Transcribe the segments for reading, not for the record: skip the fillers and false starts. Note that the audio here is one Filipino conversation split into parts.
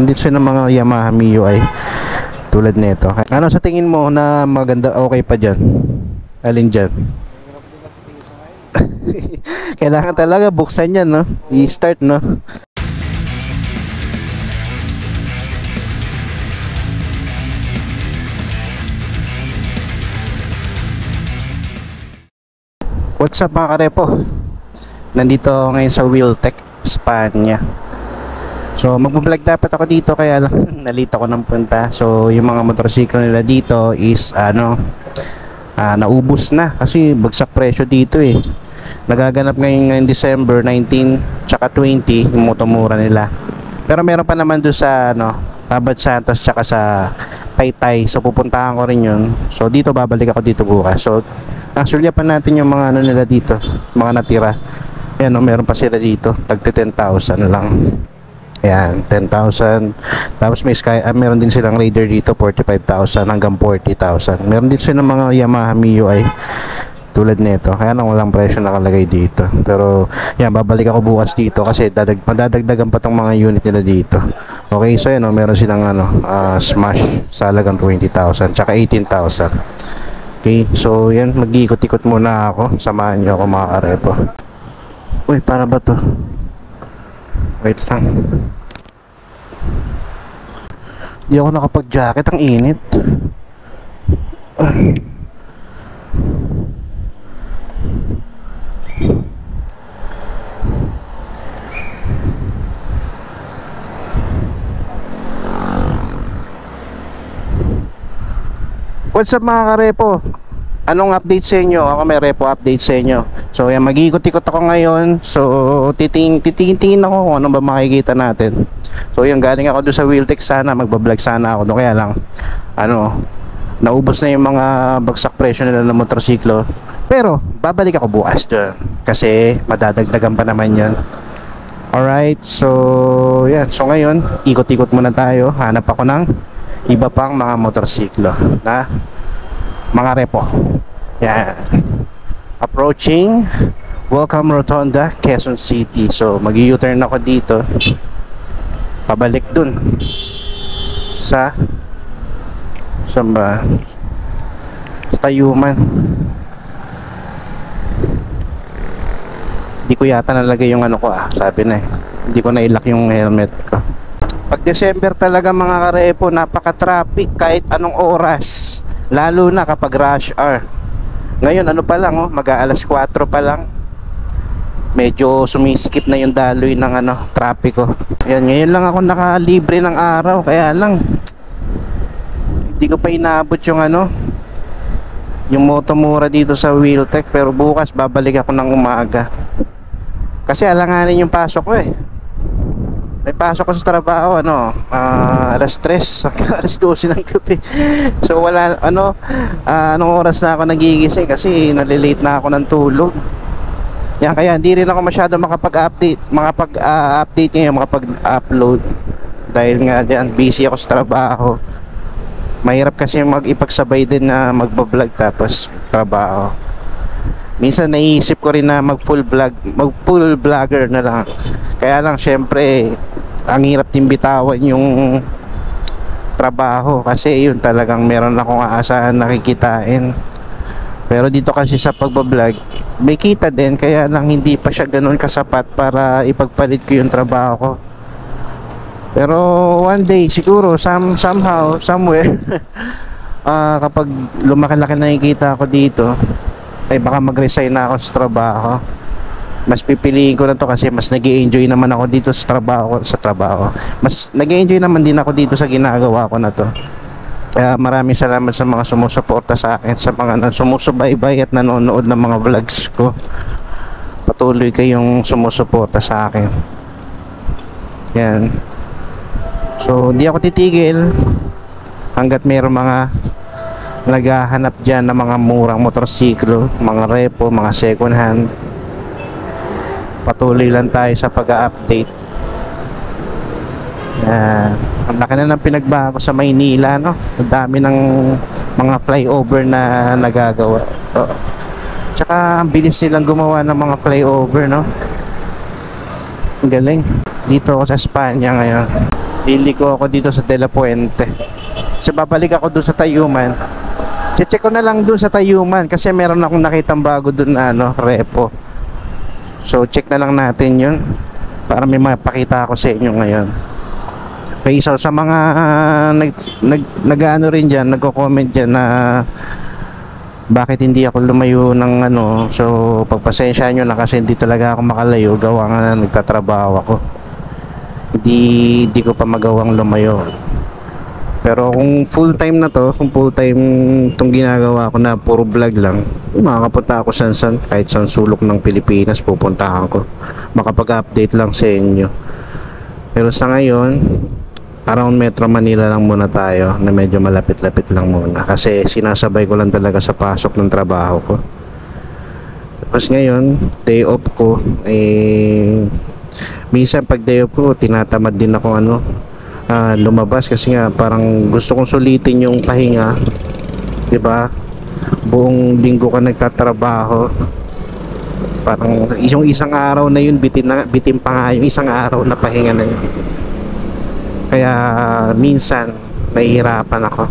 Dito siya ng mga Yamaha MIUI tulad nito. Ano sa tingin mo na maganda, okay pa dyan? Alin dyan? Kailangan talaga buksan yan, no? I-start, no? What's up mga karepo? Nandito ako ngayon sa Wheeltech, Spania. So magbablog dapat ako dito, kaya lang nalito ko ng punta. So yung mga motorsiklo nila dito is naubos na kasi bagsak presyo dito eh. Nagaganap ngayon December 19 tsaka 20 yung motomura nila. Pero meron pa naman doon sa Abad Santos tsaka sa Taytay. So pupuntahan ko rin yun. So dito babalik ako dito bukas. So actually pa natin yung mga nila dito, mga natira. Ayan, meron pa sila dito, tagti 10,000 lang. Ayan, 10,000. Tapos may meron din silang Raider dito, 45,000 hanggang 40,000. Meron din silang mga Yamaha MIUI tulad nito. Kaya lang walang presyo nakalagay dito. Pero yan, babalik ako bukas dito kasi madadagdagan pa tong mga unit nila dito. Okay, so yan, meron silang Smash sa halagang 20,000 tsaka 18,000. Okay, so yan, mag-iikot-ikot muna ako. Samahan niyo ako mga karepo. Uy, para ba to? Wait lang. Di ako nakapag-jacket, ang init. What's up mga karepo? Anong update sa inyo? Ako may repo update sa inyo. So yan, mag-ikot-ikot ako ngayon. So titingin ako kung ano ba makikita natin. So yan, galing ako doon sa Wheeltech, sana magbablog sana ako doon. Kaya lang naubos na yung mga bagsak presyo nila ng motorsiklo. Pero babalik ako bukas doon kasi madadagdagan pa naman yan. Alright, so yan. So ngayon, ikot-ikot muna tayo. Hanap ako ng iba pang mga motorsiklo na mga repo. Yan. Approaching Welcome Rotonda, Quezon City. So mag-u-turn ako dito, pabalik dun sa saan ba? Sa Tayuman. Hindi ko yata nalagay yung sabi na hindi ko na-ilock yung helmet ko. Pag December talaga mga karepo, napaka-traffic kahit anong oras. Lalo na kapag rush hour. Ngayon pa lang mag-aalas 4 pa lang. Medyo sumisikip na yung daloy ng trapiko. Ayan, ngayon lang ako nakalibre ng araw. Kaya lang hindi ko pa inaabot yung motomura dito sa Wheeltech. Pero bukas babalik ako ng umaga kasi alanganin yung pasok ko eh. May pasok ko sa trabaho alas 3 alas 12 ng gabi. So wala anong oras na ako nagigising kasi nalilate na ako ng tulog. Yan, kaya hindi rin ako masyado makapag-update ngayon, makapag-upload dahil nga diyan busy ako sa trabaho. Mahirap kasi mag-ipagsabay din na magbablog tapos trabaho. Minsan naiisip ko rin na mag-full vlogger na lang. Kaya lang syempre ang hirap din bitawan yung trabaho kasi yun talagang meron akong aasahan nakikitain. Pero dito kasi sa pagbablog may kita din, kaya lang hindi pa siya ganun kasapat para ipagpalit ko yung trabaho ko. Pero one day siguro somehow somewhere kapag lumaki-laki na nakikita ko dito, ay baka mag-resign na ako sa trabaho. Mas pipiliin ko na to kasi mas nag-i-enjoy naman ako dito sa trabaho. Mas nag-i-enjoy naman din ako dito sa ginagawa ko na to. Kaya maraming salamat sa mga sumusuporta sa akin, sa mga sumusubaybay at nanonood ng mga vlogs ko. Patuloy kayong sumusuporta sa akin. Yan. So hindi ako titigil hanggat mayroong mga naghahanap dyan ng mga murang motorsiklo, mga repo, mga second hand. Patuloy lang tayo sa pag-update. Ang laki na ng pinagbago sa Maynila, ang dami ng mga flyover na nagagawa. Tsaka ang bilis nilang gumawa ng mga flyover, Ang galing. Dito ako sa Spania ngayon. Liliko ako dito sa De La Puente. So babalik ako doon sa Tayuman. Check ko na lang doon sa Tayuman kasi meron akong nakitang bago doon na ano, repo. So check na lang natin yun para may mapakita ako sa inyo ngayon. Okay, so sa mga nag-ano rin dyan, nagko-comment dyan na bakit hindi ako lumayo ng ano, so pagpasensya nyo na kasi hindi talaga ako makalayo, gawa nga na nagtatrabaho ako. Hindi ko pa magawang lumayo. Pero kung full time na to, kung full time itong ginagawa ko na puro vlog lang, makakapunta ako san kahit saan sulok ng Pilipinas pupuntahan ko, makapag-update lang sa inyo. Pero sa ngayon, around Metro Manila lang muna tayo, na medyo malapit-lapit lang muna kasi sinasabay ko lang talaga sa pasok ng trabaho ko. Tapos ngayon, day off ko, minsan pag day off ko tinatamad din ako lumabas kasi nga parang gusto kong sulitin yung pahinga, 'di ba? Buong linggo ka nagtatrabaho, parang isang araw na yun bitin pa nga yung isang araw na pahinga na yun. Kaya minsan nahihirapan ako,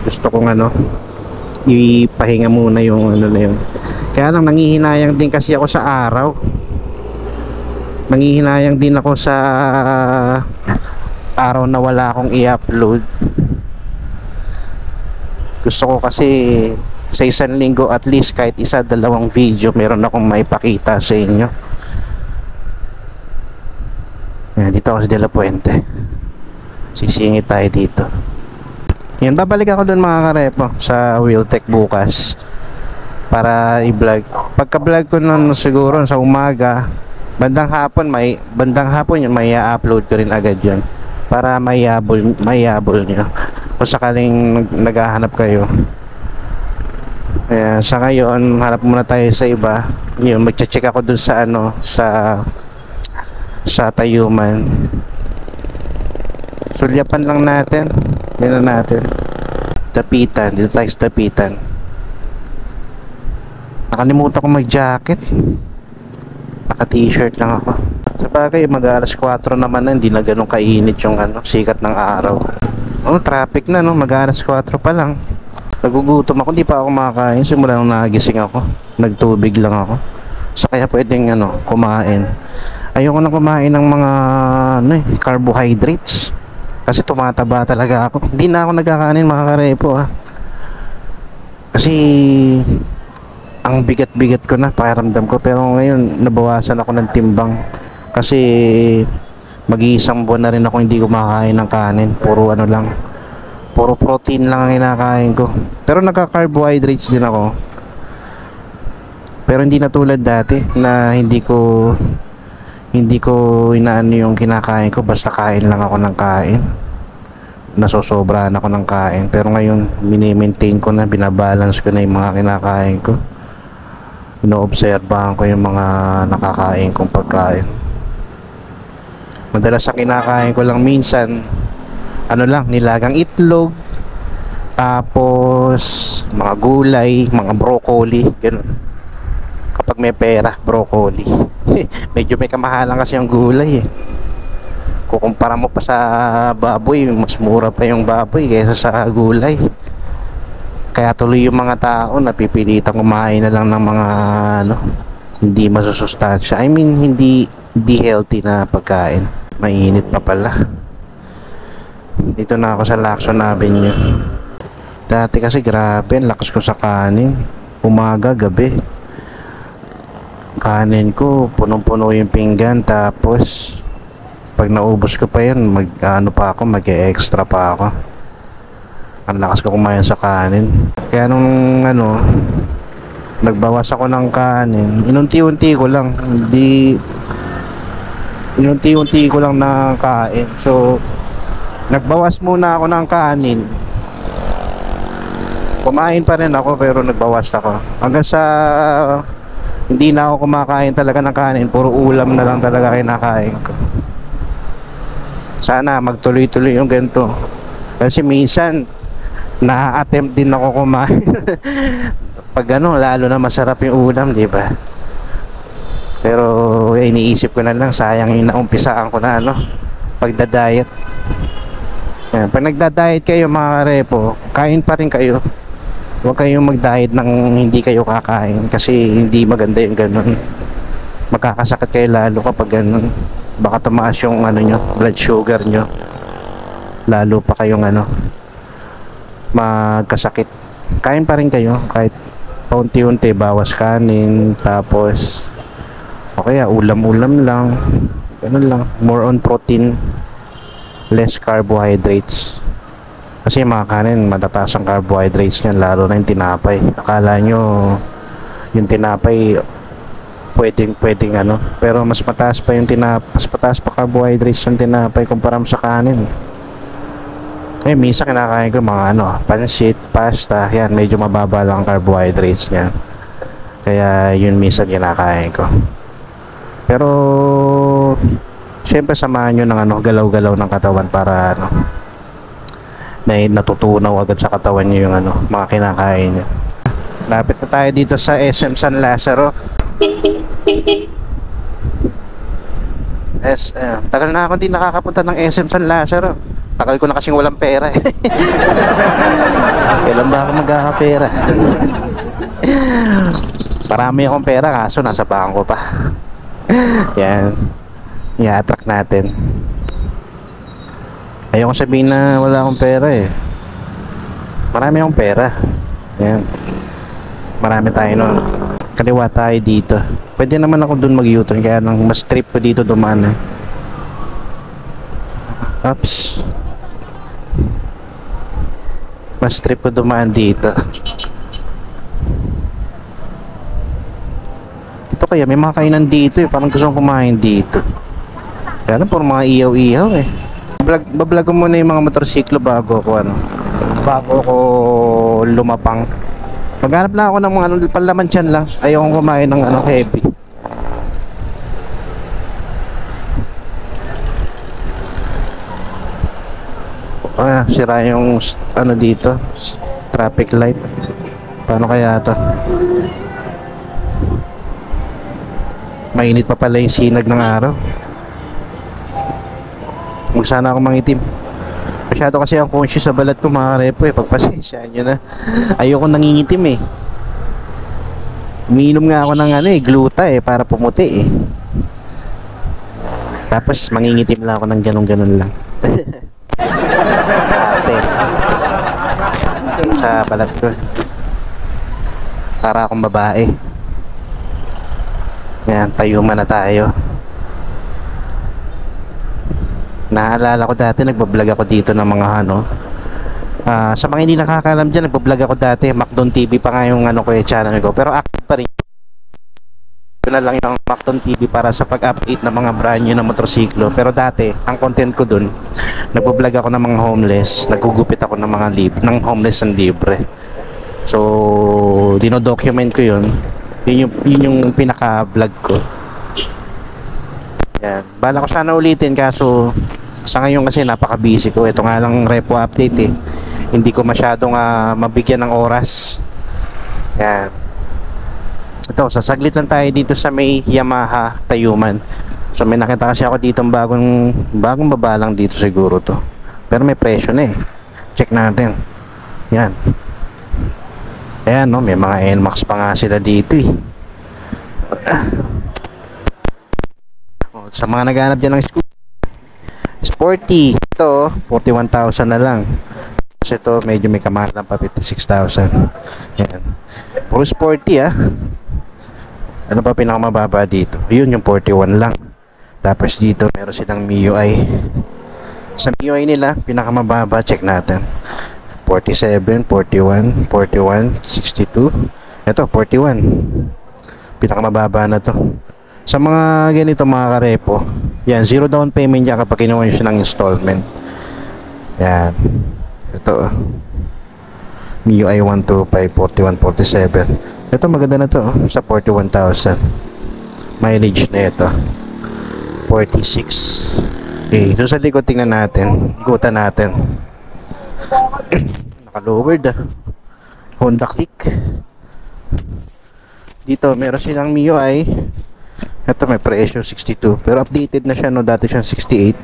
gusto kong ipahinga muna yung na yun. Kaya lang nangihinayang din kasi ako sa araw, nangihinayang din ako sa araw na wala akong i-upload. Gusto ko kasi sa isang linggo at least kahit isa, dalawang video meron akong maipakita sa inyo. Yan, dito ako sa De La Puente. Sisingit tayo dito. Yan, babalik ako dun mga karepo sa Wheeltech bukas para i-vlog. Pagka-vlog ko nun siguro sa umaga, bandang hapon yun, may i-upload ko rin agad yun para mayabol nyo kung sakaling naghahanap kayo. Kaya sa ngayon, harap muna tayo sa iba. Yun, magche-check ako dun sa sa Tayuman. Sulyapan lang natin. Yan na natin. Tapitan, dito tayo sa Tapitan. Nakalimutan ko mag-jacket. Naka-t-shirt lang ako. Sa bagay, mag-alas 4 naman na, hindi na ganun kainit yung sikat ng araw. Traffic na, mag-alas 4 pa lang. Nagugutom ako, hindi pa ako makakain simula nung nagising ako. Nagtubig lang ako. So kaya pwedeng kumain. Ayoko na kumain ng mga carbohydrates kasi tumataba talaga ako. Hindi na ako nagkakanin mga karepo kasi ang bigat-bigat ko na, pakiramdam ko. Pero ngayon nabawasan ako ng timbang kasi mag-iisang buwan na rin ako hindi kumakain ng kanin. Puro puro protein lang ang kinakain ko. Pero nagka-carbohydrates din ako. Pero hindi na tulad dati na hindi ko inaano yung kinakain ko, basta kain lang ako ng kain. Nasosobrahan ako ng kain. Pero ngayon, mini-maintain ko na, binabalance ko na yung mga kinakain ko. Inoobserbahan ko yung mga nakakain kong pagkain. Madalas sa kinakain ko lang minsan nilagang itlog, tapos mga gulay, mga broccoli, ganun. Kapag may pera, broccoli. Medyo may kamahalan kasi yung gulay kukumpara mo pa sa baboy, mas mura pa yung baboy kaysa sa gulay. Kaya tuloy yung mga tao napipilitan kumain na lang ng mga hindi masusustansya. I mean, hindi healthy na pagkain. Mainit pa pala. Dito na ako sa Lacson Avenue. Dati kasi grabe, lakas ko sa kanin. Umaga, gabi. Kanin ko, punong-puno yung pinggan. Tapos, pag naubos ko pa yan, mag-extra pa ako. Ang lakas ko kumain sa kanin. Kaya nung nagbawas ako ng kanin, inunti-unti ko lang. Inunti-unti ko lang na kain. So, nagbawas muna ako ng kanin. Kumain pa rin ako pero nagbawas ako. Hanggang sa hindi na ako kumakain talaga ng kanin, puro ulam na lang talaga kinakain ko. Sana magtuloy-tuloy yung ganito. Kasi minsan na-attempt din ako kumain. Pag lalo na masarap yung ulam, di ba? Pero iniisip ko na lang, sayang yung naumpisaan ko na pagda-diet. Yan. Pag nagda-diet kayo mga karepo, kain pa rin kayo. Huwag kayong mag-diet nang hindi kayo kakain kasi hindi maganda yung ganun. Magkakasakit kayo lalo kapag ganun. Baka tumaas yung ano nyo, blood sugar nyo. Lalo pa kayong ano, magkasakit. Kain pa rin kayo kahit paunti-unti, bawas kanin, tapos o kaya ulam-ulam lang, ganun lang, more on protein, less carbohydrates. Kasi mga kanin matataas ang carbohydrates niyan, lalo na yung tinapay. Akala nyo yung tinapay pwedeng ano, pero mas mataas pa yung mas mataas pa carbohydrates yung tinapay kumpara sa kanin. Minsan kinakain ko mga ano, pansit, pasta, yan, medyo mababa lang ang carbohydrates niya. Kaya yun minsan kinakain ko. Pero syempre samahan nyo ng ano, galaw-galaw ng katawan para ano, may natutunaw agad sa katawan nyo yung ano, mga kinakain nyo. Lapit na tayo dito sa SM San Lazaro. Tagal na ako hindi nakakapunta ng SM San Lazaro. Tagal ko na kasing walang pera eh. Kailan ba ako magkakapera? Parami akong pera kaso nasa bangko pa. Yan, i-attract natin. Ayoko sabihin na wala akong pera eh. Marami akong pera. Yan, marami tayo nun. Kaliwa tayo dito. Pwede naman ako dun mag-U-turn, kaya nang mas trip ko dito dumaan eh. Oops. Mas trip ko dumaan dito. Dito kaya may mga kainan dito eh. Parang gusto kong kumain dito. Kaya lang puro mga ihaw-ihaw eh. Bablog ko muna yung mga motorsiklo bago ako lumapang. Maghanap lang ako ng mga ano, palaman tiyan lang. Ayokong kumain ng ano, heavy. Sira yung ano dito, traffic light. Paano kaya to? Mainit pa pala yung sinag ng araw. Huwag sana ako mangitim. Masyado kasi ang conscious sa balat ko mga repo eh. Pagpasensyaan nyo na. Ayoko nangingitim eh. Umiinom nga ako ng ano eh, gluta eh, para pumuti eh. Tapos mangingitim lang ako ng ganun-ganun lang. Arte sa balat ko, para akong babae. Yan, tayuman na tayo. Naalala ko dati nagbablog ako dito ng mga ano, sa mga hindi nakakaalam dyan, nagbablog ako dati, Macdon TV pa nga yung ano ko, channel ko, pero active pa rin. Ito na lang yung Macdon TV para sa pag-update ng mga brand new na motorsiklo. Pero dati, ang content ko dun, nagbablog ako ng mga homeless, nagugupit ako ng mga ng homeless and libre. So, dino-document ko yun. Yun yung pinaka-vlog ko. Yan. Bala ko sana ulitin kaso sa ngayon kasi napaka-busy ko. Ito nga lang repo update eh. Hindi ko masyadong mabigyan ng oras. Yan. Ito, sasaglit lang tayo dito sa may Yamaha Tayuman. So may nakita kasi ako dito bagong baba lang dito siguro to. Pero may presyo na eh. Check natin. Yan. Ayan no, may mga NMAX pa nga sila dito eh. Sa mga naghanap dyan ng sporty, ito 41,000 na lang. Kasi ito medyo may kamahalan pa, 56,000. Yan. Puro sporty ah. Ano pa pinakamababa dito? Yun yung 41 lang. Tapos dito meron silang MIUI. Sa MIUI nila pinakamababa, check natin. 47, 41, 41, 62. Ito 41. Pinakamababa na to. Sa mga ganito mga karepo, yan, zero down payment yan kapag kinuha nyo siya ng installment. Yan. Ito MIUI 125, 41, 47. Ito maganda na to sa 41,000. Mileage na ito 46. Okay, so sa likod tingnan natin, ikutan natin. Naka-lowered Honda Click. Dito meron silang MIUI. Ito may presyo 62 pero updated na siya no, dati siyang 68.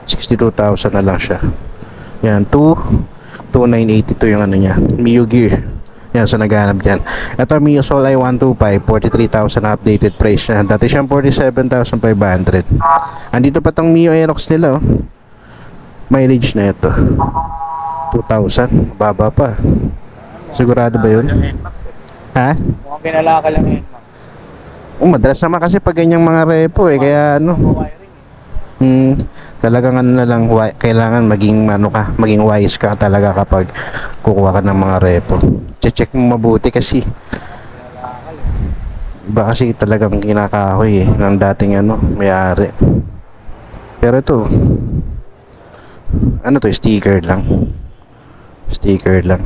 62,000 na lang siya. Yan, 2982 yung ano niya, Mio Gear. Yan, so naghanap dyan. Ito, Mio Soul i 125, 43,000 updated price na. Dati siyang 47,500. Andito pa tong Mio Aerox nila, oh. Mileage na ito 2,000, baba pa. Sigurado ba yun? Ha? Mukhang pinalaka lang yun. Madalas naman kasi pag ganyang mga repo eh, kaya ano. Talagang ano na lang, kailangan maging ano ka, maging wise ka talaga kapag kukuha ka ng mga repo. Check mo mabuti kasi iba kasi talagang kinakahoy eh ng dating ano, may-ari. Pero ito, ano to, sticker lang. Sticker lang.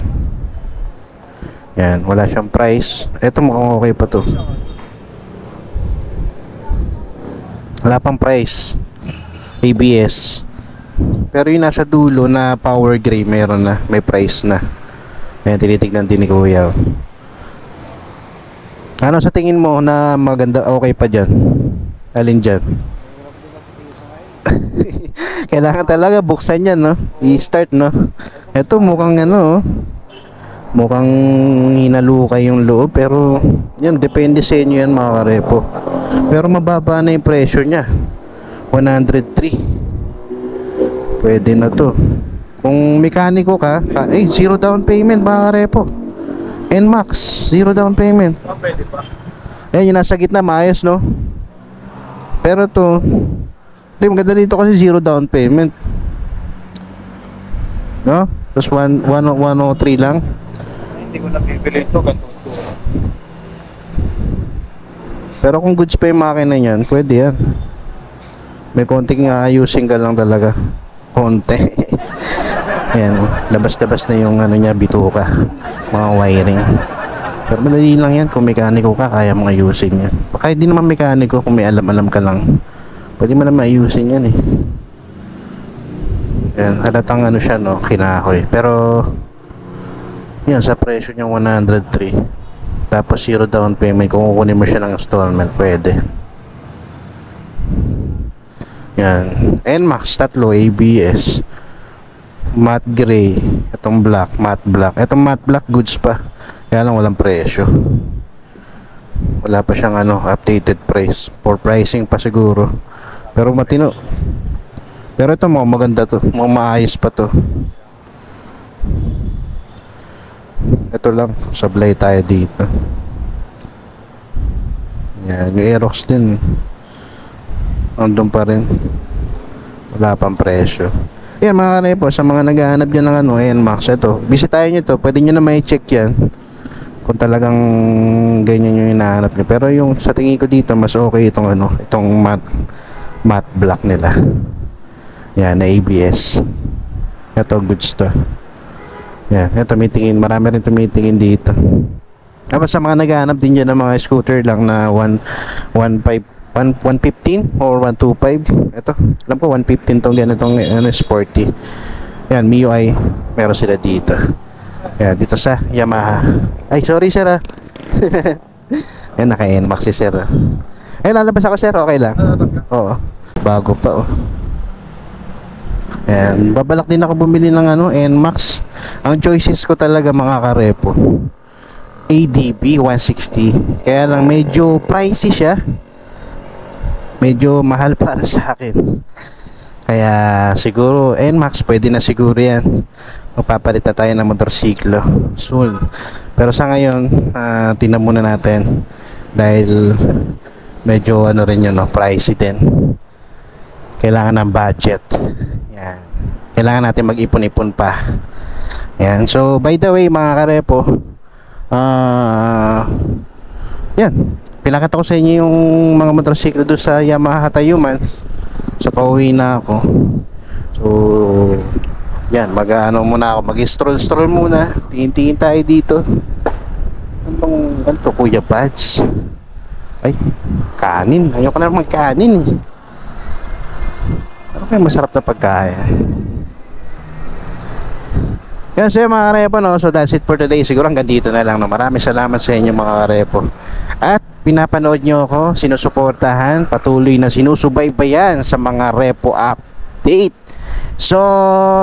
Yan, wala siyang price. Ito mukhang okay pa to. Wala pang price. ABS. Pero yung nasa dulo na power gray meron na, may price na. Ayan, tinitignan din ni Kuya. Ano sa tingin mo na maganda, okay pa dyan? Alin dyan? Kailangan talaga buksan yan, no? I-start, no? Ito mukhang ano, mukhang hinalukay yung loob, pero yan, depende sa inyo yan mga karepo. Pero mababa na yung presyo nya, 103. Pwede na to. Kung mekaniko ka, zero down payment mga karepo. NMAX, zero down payment. Pwede pa. Ayan, yung nasa gitna, maayos, no? Pero to, maganda dito kasi zero down payment, no? Tapos 103 lang. Hindi ko na bibili ito, ganito. Pero kung goods pa yung makina niyan, pwede yan. May konting ayusin ka lang talaga. Konti. Ayan, labas-labas na yung ano niya, bituka, mga wiring. Pero madali lang yan. Kung mekaniko ka, kaya mong ayusin yan. Kahit di naman mekaniko, kung may alam-alam ka lang, pwede mo naman ayusin yan eh. Yan, halatang ano siya, no, kinahoy. Pero yan, sa presyo niya 103. Tapos zero down payment. Kung kukunin mo siya ng installment, pwede. Yan, NMAX, tatlo, ABS, matte gray, itong black, matte black. Itong matte black, goods pa, kaya lang walang presyo. Wala pa siyang ano, updated price. For pricing pa siguro. Pero matino. Pero ito mo, maganda to, maayos pa to. Ito lang, sablay tayo dito. Yan, yung Aerox din, andun pa rin, wala pang presyo. Yan mga karepo, sa mga naghahanap dyan ng ano, NMAX, ito, bisitahin nyo to, pwede nyo na may check yan kung talagang ganyan yung hinahanap nyo. Pero yung sa tingin ko dito, mas okay itong ano, itong matte black nila. Yan, na ABS. Ito, goods to. Yan, ito tumitingin, marami rin tumitingin dito. Tapos sa mga naghahanap din dyan ng mga scooter lang na 115 or 125. Ito, alam ko 115 tong ganitong ano, sporty. Yan, MIUI, meron sila dito. Yan, dito sa Yamaha. Ay, sorry sir ah. Yan, naka-NMAX si sir ah. Ay, lalabas ako sir, okay lang. Oo, bago pa oh. Yan, babalak din ako bumili ng ano, NMAX. Ang choices ko talaga mga karepo, ADB 160. Kaya lang medyo pricey siya, medyo mahal para sa akin. Kaya siguro NMAX, pwede na siguro yan. Magpapalit na tayo ng motorsiklo soon. Pero sa ngayon, tingnan muna natin. Dahil medyo ano rin yun, no, pricey din. Kailangan ng budget. Yan. Kailangan natin mag-ipon-ipon pa. Yan. So by the way mga karepo, yan, pinakita ko sa inyo yung mga motorsiklo doon sa Yamaha Tayuman. So pauwi na ako. So yan, mag-ano muna ako, mag-stroll muna. Tingin-tingin tayo dito. Anong ganito, Kuya Pads? Ay, kanin. Ayoko na magkanin eh. Ano kaya masarap na pagkain? Yan, so mga karepo, no? So that's it for today. Siguro hanggang dito na lang, no? Maraming salamat sa inyo mga karepo. At pinapanood nyo ako, sinusuportahan, patuloy na sinusubaybayan sa mga repo update. So,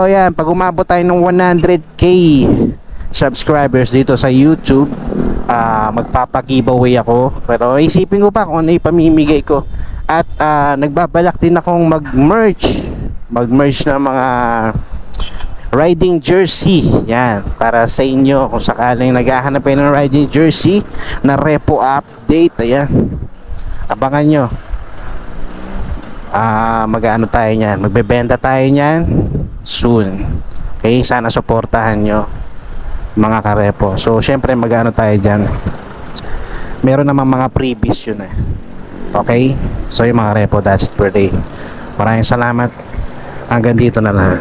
yan, pag umabot tayo ng 100k subscribers dito sa YouTube, magpapa-giveaway ako. Pero isipin ko pa kung ano ipamimigay ko. At nagbabalak din akong mag-merch ng mga riding jersey. Yan, para sa inyo kung sakaling naghahanap kayo ng riding jersey na repo update. Ayan, abangan nyo. Mag-ano tayo niyan, magbebenta tayo niyan soon. Okay, sana suportahan nyo mga karepo. So syempre mag-ano tayo dyan, meron namang mga previous yun eh. Okay, so yung mga repo, that's it for today. Maraming salamat, hanggang dito na lang.